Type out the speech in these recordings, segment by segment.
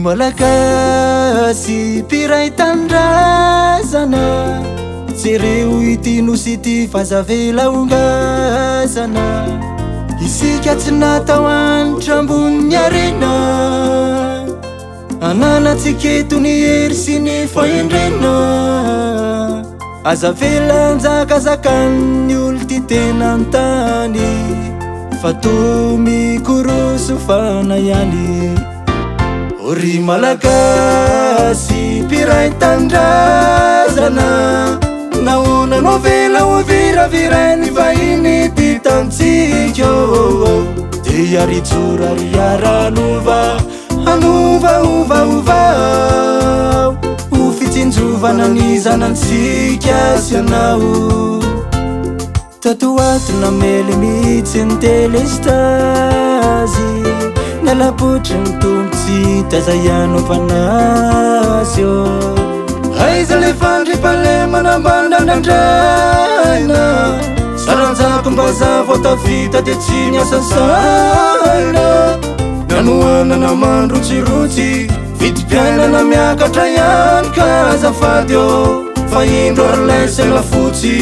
malagasy mpiray tandrazana jereo ity nosy ity fazavela ongazana isika tsy natao anitra ambony arena ananatsiketo ny hery sy ny fahendrena azavela njakazakany olo ty tena antany fa to mikoroso fana ihany ory malagasy mpiray tandrazana naona novela oviravirany vahiny ty tantsika dia rijora riaranova anovaovaova ho fitsinjovana ny zanansika sy anao tatoato namely mihitsy ny telestazy nalapotra ny tombotsy taza ianaovanazy aiza le fandripalemana mbandandandraina saranjako mbaza voatavita de tsy miasasaina nanoanana mandrotsirotsy vidim-piainana miakatra ihany ka azafady fa indro ary lay Saina Fotsy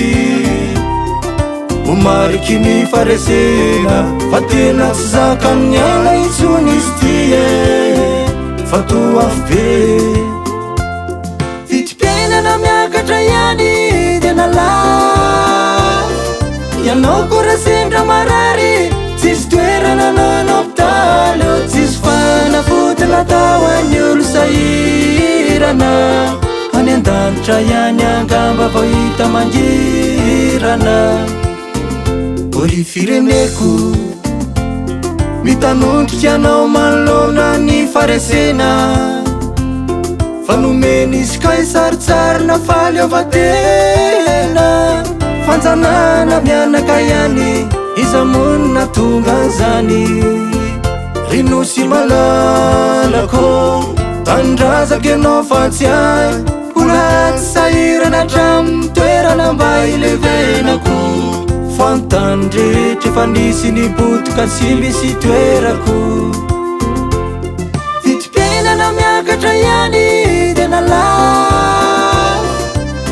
homariky ny faresena fa tena tsy zaka amin'ny aina intsony izy ty fa to afo be vidim-piainana miakatra ihany de nalafo ianao kora sendra marary tsisy toerana nanopitaly tsisy fanafody natao any olo sahirana any an-danitra ihany angamba vao hita mangirana ory fireneko mitanondrika anao manolona ny faresena fa nomeny izy ka isaritsary na fahaleovatena fanjanana mianaka ihany iza monina tonga zany rinosy malalako tandrazaka ianao fa tsy ay olatsy sahirana hatramin'ny toerana mba ilevenako fantany rehetra efa nisy ny botoka tsy misy toerako vidim-piainana miakatra ihany de nalafo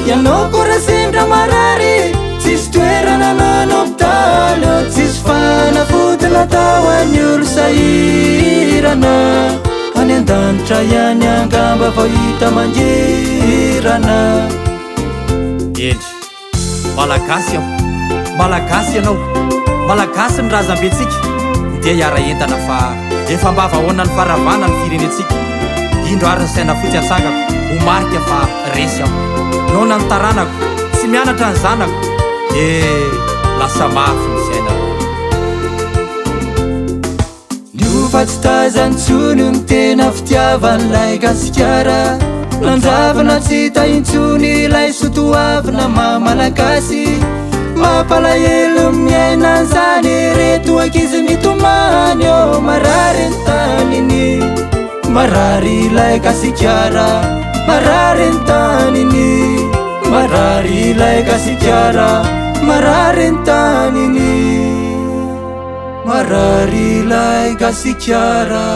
ianao kora sendra marary tsisy toerana nanopitaly tsisy fanafody natao any olo sahirana any an-danitra ihany angamba vao hita mangirana endry malagasy aho malagasy ianao malagasy ny razam-betsika dia hiara entana fa efa mba vahoana ny faravana ny firenetsika indro ary ny Saina Fotsy ansangako ho marika fa resy aho nona ny taranako tsy mianatra ny zanako lasa mafy ny saina fa tsy tazantsony ny tena fitiavan'lay gasikara lanjavana tsy taintsony lay sotoavina mamalagasy mampalahelo miaina zany reto ankizy mitomany marary ny taniny marary lay gasikara marary ny taniny marary lay gasikara marary ny taniny marary lay gasikara